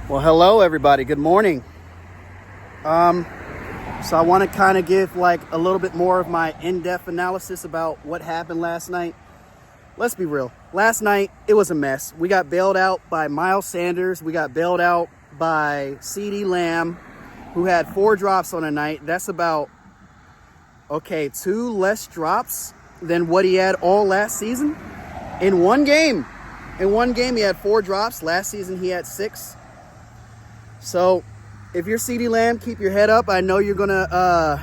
Well, hello everybody. Good morning. So I want to kind of give like a little bit more of my in-depth analysis about what happened last night. Let's be real. Last night, it was a mess. We got bailed out by Miles Sanders. We got bailed out by CeeDee Lamb, who had 4 drops on a night. That's about, 2 less drops than what he had all last season in one game. In one game, he had 4 drops. Last season, he had 6. So, if you're CeeDee Lamb, keep your head up. I know you're gonna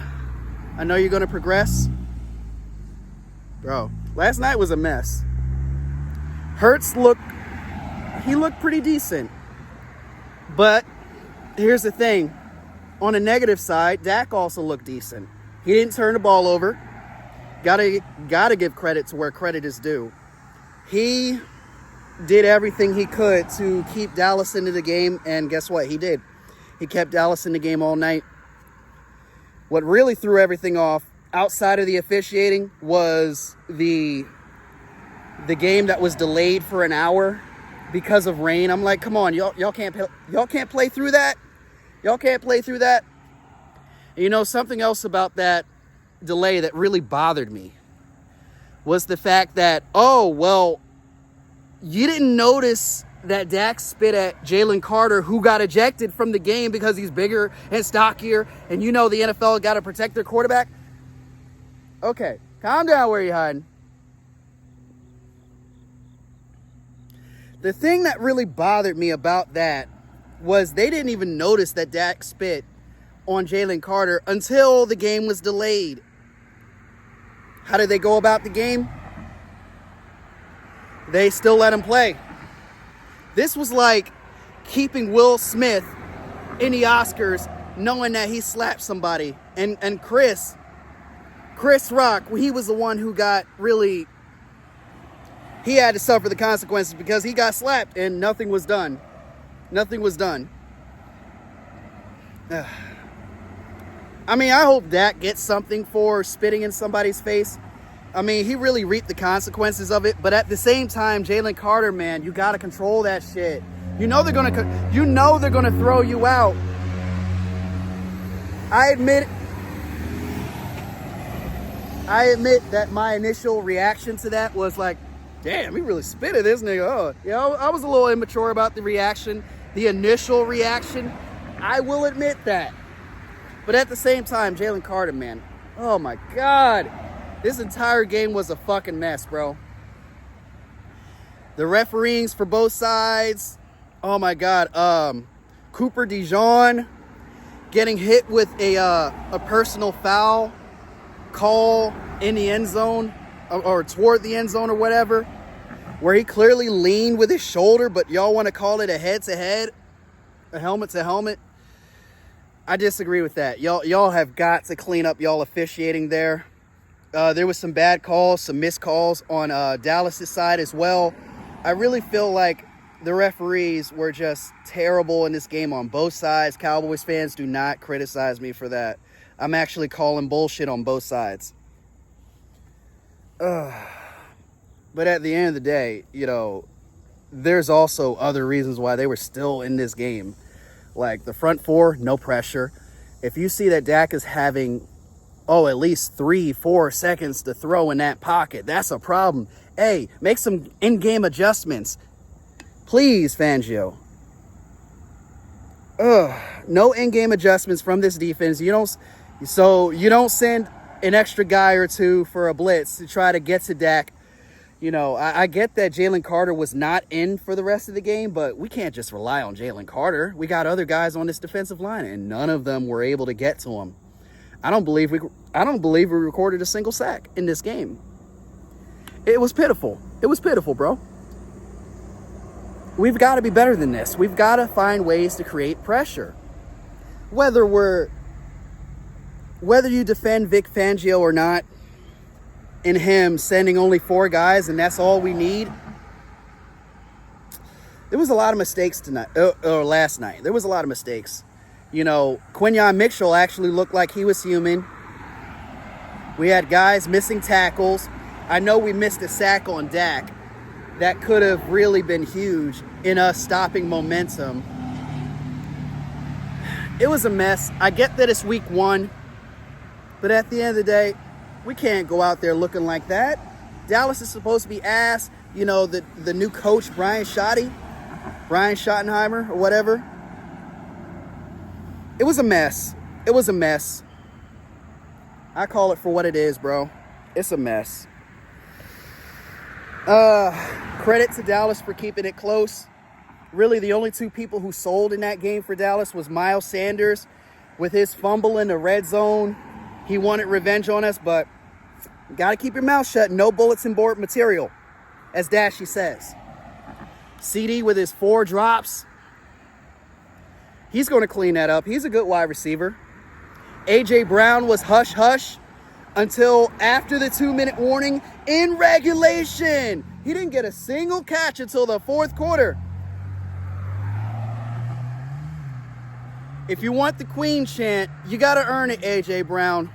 progress, bro. Last night was a mess. Hurts looked pretty decent, but here's the thing: on the negative side, Dak also looked decent. He didn't turn the ball over. Gotta give credit to where credit is due. He did everything he could to keep Dallas into the game, and guess what? He did. He kept Dallas in the game all night. What really threw everything off, outside of the officiating, was the game that was delayed for an hour because of rain. I'm like, come on, y'all can't play through that. Y'all can't play through that. And you know, something else about that delay that really bothered me was the fact that, you didn't notice that Dak spit at Jalen Carter, who got ejected from the game because he's bigger and stockier, and you know the NFL got to protect their quarterback. Okay, calm down, Whereyahidin. The thing that really bothered me about that was they didn't even notice that Dak spit on Jalen Carter until the game was delayed. How did they go about the game? They still let him play. This was like keeping Will Smith in the Oscars knowing that he slapped somebody. And Chris Rock, he was the one who got really, he had to suffer the consequences because he got slapped and nothing was done. Nothing was done. I mean, I hope Dak gets something for spitting in somebody's face. I mean, he really reaped the consequences of it, but at the same time, Jalen Carter, man, you got to control that shit. You know they're going to throw you out. I admit that my initial reaction to that was like, damn, he really spit at this nigga. Oh, you know, I was a little immature about the reaction, the initial reaction. I will admit that. But at the same time, Jalen Carter, man, oh my God. This entire game was a fucking mess, bro. The referees for both sides, oh my God. Cooper DeJean getting hit with a personal foul call in the end zone or toward the end zone or whatever, where he clearly leaned with his shoulder, but y'all want to call it a head-to-head, a helmet-to-helmet. I disagree with that. Y'all have got to clean up y'all officiating there. There was some bad calls, some missed calls on Dallas' side as well. I really feel like the referees were just terrible in this game on both sides. Cowboys fans, do not criticize me for that. I'm actually calling bullshit on both sides. But at the end of the day, you know, there's also other reasons why they were still in this game. Like the front four, no pressure. If you see that Dak is having at least 3-4 seconds to throw in that pocket, that's a problem. Hey, make some in-game adjustments. Please, Fangio. No in-game adjustments from this defense. You don't send an extra guy or two for a blitz to try to get to Dak. You know, I get that Jalen Carter was not in for the rest of the game, but we can't just rely on Jalen Carter. We got other guys on this defensive line, and none of them were able to get to him. I don't believe we recorded a single sack in this game. It was pitiful. It was pitiful, bro. We've got to be better than this. We've got to find ways to create pressure. Whether you defend Vic Fangio or not, in him sending only 4 guys and that's all we need. There was a lot of mistakes last night. There was a lot of mistakes. You know, Quinyon Mitchell actually looked like he was human. We had guys missing tackles. I know we missed a sack on Dak. That could have really been huge in us stopping momentum. It was a mess. I get that it's week 1, but at the end of the day, we can't go out there looking like that. Dallas is supposed to be ass. You know, the new coach, Brian Schottenheimer or whatever. It was a mess. It was a mess. I call it for what it is, bro. It's a mess. Credit to Dallas for keeping it close. Really, the only 2 people who sold in that game for Dallas was Miles Sanders with his fumble in the red zone. He wanted revenge on us, but got to keep your mouth shut. No bullets in board material, as Dashy says. CD with his 4 drops. He's going to clean that up. He's a good wide receiver. A.J. Brown was hush-hush until after the 2-minute warning in regulation. He didn't get a single catch until the 4th quarter. If you want the Queen chant, you got to earn it, A.J. Brown.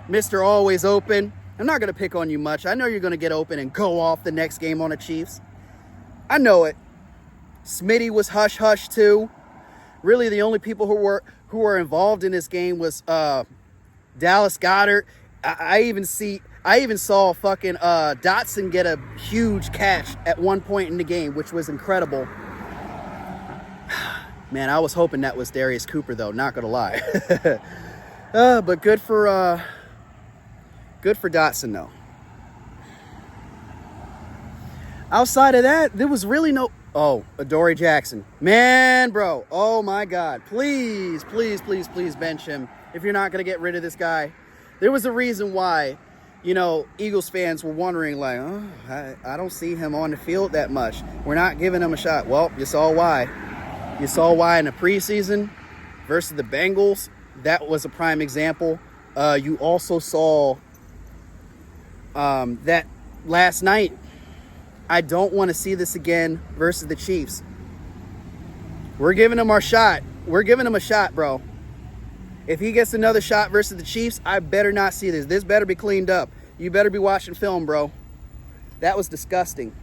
Mr. Always Open. I'm not going to pick on you much. I know you're going to get open and go off the next game on the Chiefs. I know it. Smitty was hush-hush too. Really, the only people who were involved in this game was Dallas Goedert. I even saw fucking Dotson get a huge catch at one point in the game, which was incredible. Man, I was hoping that was Darius Cooper, though. Not gonna lie. But good for Dotson, though. Outside of that, there was really no... Oh, Adoree Jackson. Man, bro. Oh, my God. Please, please, please, please bench him if you're not going to get rid of this guy. There was a reason why, you know, Eagles fans were wondering, like, oh, I don't see him on the field that much. We're not giving him a shot. Well, you saw why. You saw why in the preseason versus the Bengals. That was a prime example. You also saw that last night. I don't want to see this again versus the Chiefs. We're giving him our shot. We're giving him a shot, bro. If he gets another shot versus the Chiefs, I better not see this. This better be cleaned up. You better be watching film, bro. That was disgusting.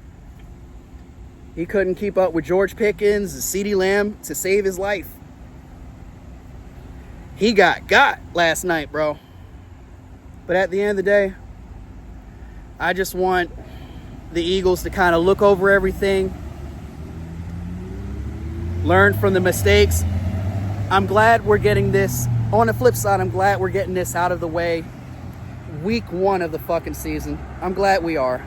He couldn't keep up with George Pickens and CeeDee Lamb to save his life. He got last night, bro. But at the end of the day, I just want the Eagles to kind of look over everything, learn from the mistakes. I'm glad we're getting this. On the flip side, I'm glad we're getting this out of the way. Week 1 of the fucking season. I'm glad we are.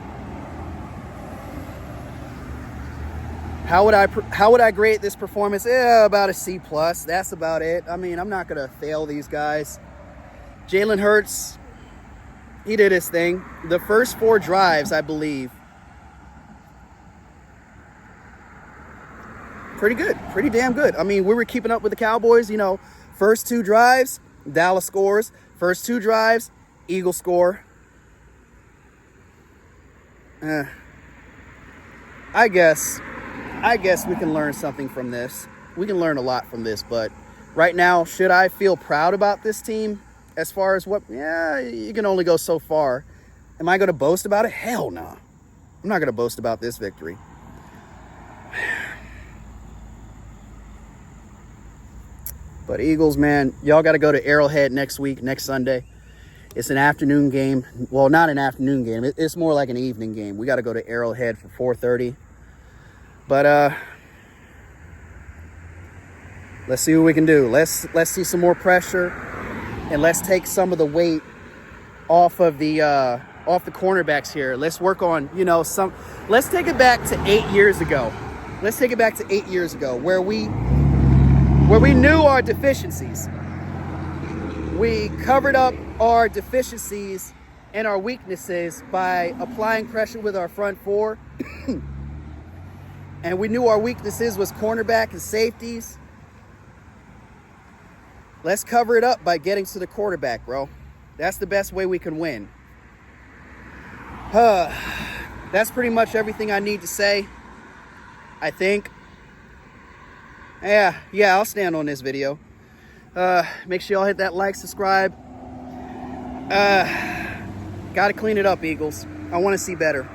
How would I grade this performance? Yeah, about a C+. That's about it. I mean, I'm not going to fail these guys. Jalen Hurts, he did his thing. The first 4 drives, I believe, pretty good. Pretty damn good. I mean, we were keeping up with the Cowboys, you know. First 2 drives, Dallas scores. First 2 drives, Eagles score. I guess we can learn something from this. We can learn a lot from this, but right now, should I feel proud about this team as far as what? Yeah, you can only go so far. Am I going to boast about it? Hell no. I'm not going to boast about this victory. But Eagles, man, y'all got to go to Arrowhead next Sunday. It's an afternoon game. Well, not an afternoon game. It's more like an evening game. We got to go to Arrowhead for 4:30. But let's see what we can do. Let's see some more pressure, and let's take some of the weight off the cornerbacks here. Let's work on, you know, let's take it back to 8 years ago. Let's take it back to 8 years ago where we knew our deficiencies. We covered up our deficiencies and our weaknesses by applying pressure with our front 4. And we knew our weaknesses was cornerback and safeties. Let's cover it up by getting to the quarterback, bro. That's the best way we can win. That's pretty much everything I need to say, I think. Yeah, I'll stand on this video. Make sure y'all hit that like, subscribe. Gotta clean it up, Eagles. I want to see better.